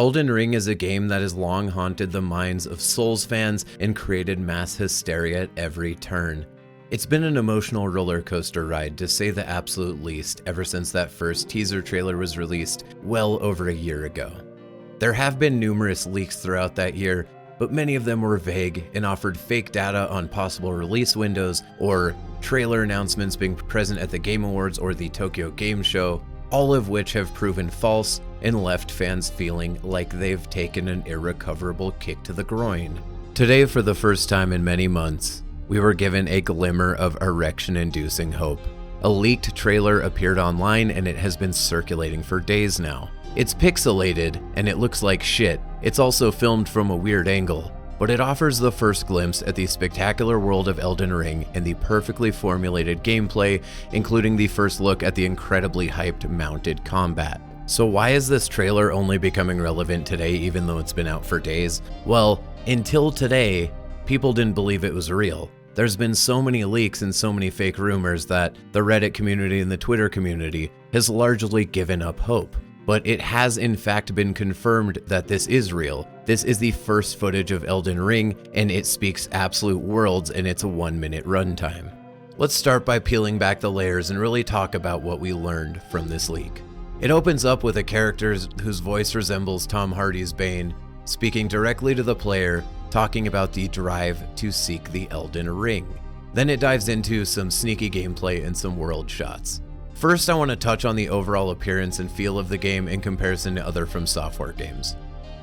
Elden Ring is a game that has long haunted the minds of Souls fans and created mass hysteria at every turn. It's been an emotional roller coaster ride, to say the absolute least, ever since that first teaser trailer was released well over a year ago. There have been numerous leaks throughout that year, but many of them were vague and offered fake data on possible release windows or trailer announcements being present at the Game Awards or the Tokyo Game Show, all of which have proven false and left fans feeling like they've taken an irrecoverable kick to the groin. Today, for the first time in many months, we were given a glimmer of erection-inducing hope. A leaked trailer appeared online and it has been circulating for days now. It's pixelated and it looks like shit. It's also filmed from a weird angle, but it offers the first glimpse at the spectacular world of Elden Ring and the perfectly formulated gameplay, including the first look at the incredibly hyped mounted combat. So why is this trailer only becoming relevant today even though it's been out for days? Well, until today, people didn't believe it was real. There's been so many leaks and so many fake rumors that the Reddit community and the Twitter community has largely given up hope. But it has in fact been confirmed that this is real. This is the first footage of Elden Ring, and it speaks absolute worlds in its 1-minute runtime. Let's start by peeling back the layers and really talk about what we learned from this leak. It opens up with a character whose voice resembles Tom Hardy's Bane, speaking directly to the player, talking about the drive to seek the Elden Ring. Then it dives into some sneaky gameplay and some world shots. First, I want to touch on the overall appearance and feel of the game in comparison to other From Software games.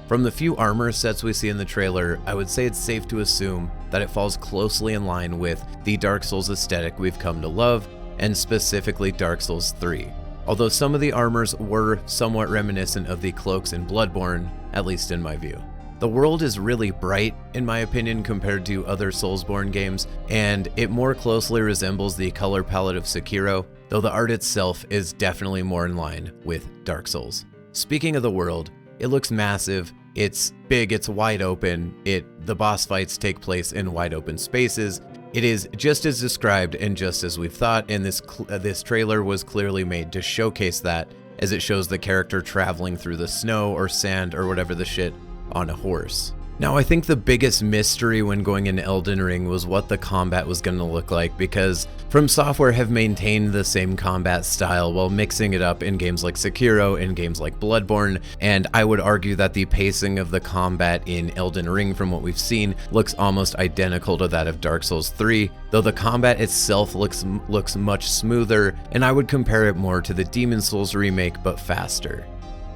From the few armor sets we see in the trailer, I would say it's safe to assume that it falls closely in line with the Dark Souls aesthetic we've come to love, and specifically Dark Souls 3. Although some of the armors were somewhat reminiscent of the cloaks in Bloodborne, at least in my view. The world is really bright, in my opinion, compared to other Soulsborne games, and it more closely resembles the color palette of Sekiro, though the art itself is definitely more in line with Dark Souls. Speaking of the world, it looks massive, it's big, it's wide open, the boss fights take place in wide open spaces. It is just as described and just as we've thought, and this trailer was clearly made to showcase that, as it shows the character traveling through the snow or sand or whatever the shit on a horse. Now, I think the biggest mystery when going into Elden Ring was what the combat was going to look like, because From Software have maintained the same combat style while mixing it up in games like Sekiro and games like Bloodborne, and I would argue that the pacing of the combat in Elden Ring from what we've seen looks almost identical to that of Dark Souls 3, though the combat itself looks much smoother, and I would compare it more to the Demon Souls remake but faster.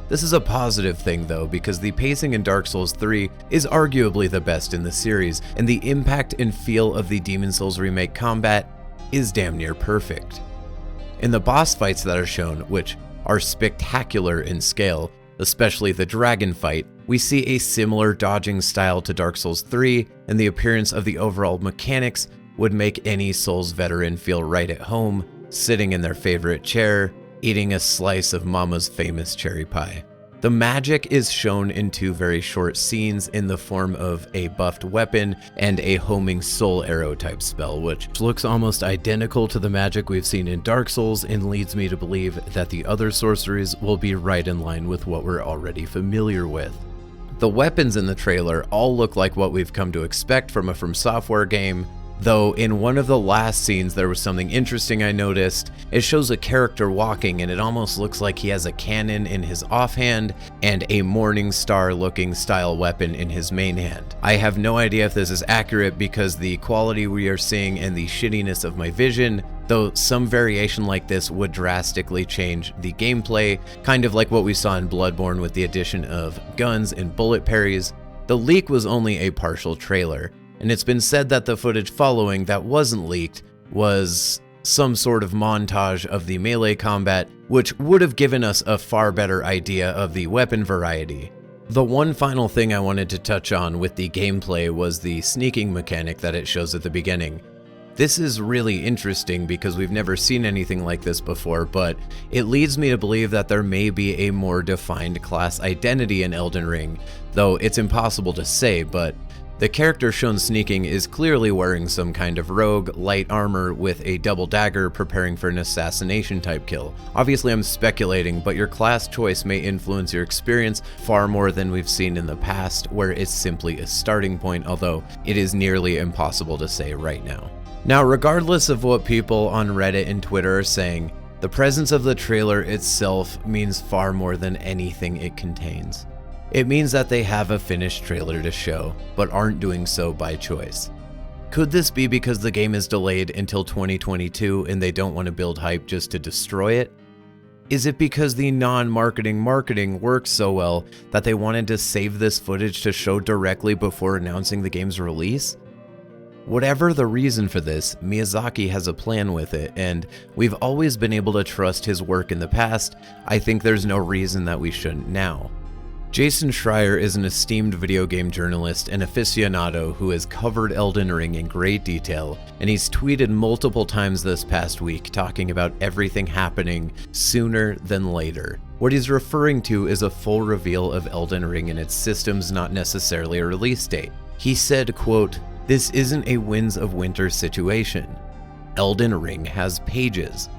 This is a positive thing though, because the pacing in Dark Souls 3 is arguably the best in the series, and the impact and feel of the Demon Souls remake combat is damn near perfect. In the boss fights that are shown, which are spectacular in scale, especially the dragon fight, we see a similar dodging style to Dark Souls 3, and the appearance of the overall mechanics would make any Souls veteran feel right at home, sitting in their favorite chair, eating a slice of Mama's famous cherry pie. The magic is shown in 2 very short scenes in the form of a buffed weapon and a homing soul arrow type spell, which looks almost identical to the magic we've seen in Dark Souls and leads me to believe that the other sorceries will be right in line with what we're already familiar with. The weapons in the trailer all look like what we've come to expect from a From Software game, though in one of the last scenes there was something interesting I noticed. It shows a character walking and it almost looks like he has a cannon in his offhand and a Morning Star looking style weapon in his main hand. I have no idea if this is accurate because the quality we are seeing and the shittiness of my vision, though some variation like this would drastically change the gameplay, kind of like what we saw in Bloodborne with the addition of guns and bullet parries. The leak was only a partial trailer, and it's been said that the footage following that wasn't leaked was some sort of montage of the melee combat, which would have given us a far better idea of the weapon variety. The one final thing I wanted to touch on with the gameplay was the sneaking mechanic that it shows at the beginning. This is really interesting because we've never seen anything like this before, but it leads me to believe that there may be a more defined class identity in Elden Ring, though it's impossible to say, but The character shown sneaking is clearly wearing some kind of rogue, light armor with a double dagger preparing for an assassination type kill. Obviously I'm speculating, but your class choice may influence your experience far more than we've seen in the past, where it's simply a starting point, although it is nearly impossible to say right now. Now, regardless of what people on Reddit and Twitter are saying, the presence of the trailer itself means far more than anything it contains. It means that they have a finished trailer to show, but aren't doing so by choice. Could this be because the game is delayed until 2022 and they don't want to build hype just to destroy it? Is it because the non-marketing marketing works so well that they wanted to save this footage to show directly before announcing the game's release? Whatever the reason for this, Miyazaki has a plan with it, and we've always been able to trust his work in the past. I think there's no reason that we shouldn't now. Jason Schreier is an esteemed video game journalist and aficionado who has covered Elden Ring in great detail, and he's tweeted multiple times this past week talking about everything happening sooner than later. What he's referring to is a full reveal of Elden Ring and its systems, not necessarily a release date. He said, quote, "This isn't a Winds of Winter situation. Elden Ring has pages,"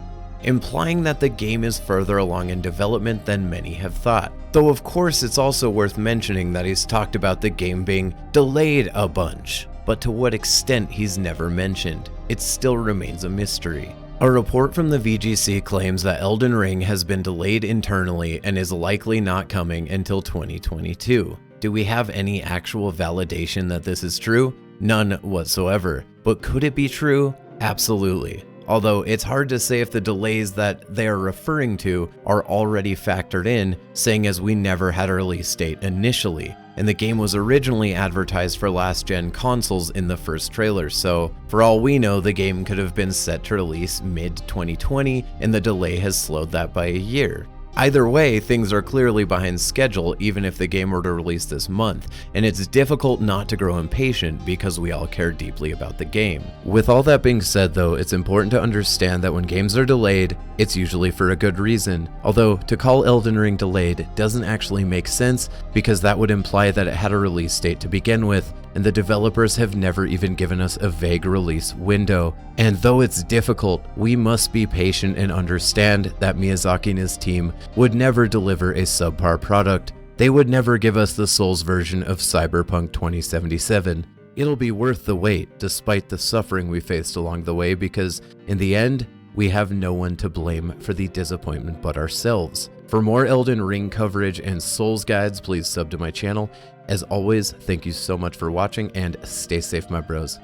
implying that the game is further along in development than many have thought. Though of course it's also worth mentioning that he's talked about the game being delayed a bunch, but to what extent he's never mentioned. It still remains a mystery. A report from the VGC claims that Elden Ring has been delayed internally and is likely not coming until 2022. Do we have any actual validation that this is true? None whatsoever. But could it be true? Absolutely. Although it's hard to say if the delays that they are referring to are already factored in, seeing as we never had a release date initially, and the game was originally advertised for last-gen consoles in the first trailer, so for all we know the game could have been set to release mid-2020 and the delay has slowed that by a year. Either way, things are clearly behind schedule even if the game were to release this month, and it's difficult not to grow impatient because we all care deeply about the game. With all that being said though, it's important to understand that when games are delayed, it's usually for a good reason. Although, to call Elden Ring delayed doesn't actually make sense because that would imply that it had a release date to begin with, and the developers have never even given us a vague release window. And though it's difficult, we must be patient and understand that Miyazaki and his team would never deliver a subpar product. They would never give us the Souls version of Cyberpunk 2077. It'll be worth the wait, despite the suffering we faced along the way, because in the end, we have no one to blame for the disappointment but ourselves. For more Elden Ring coverage and Souls guides, please sub to my channel. As always, thank you so much for watching and stay safe, my bros.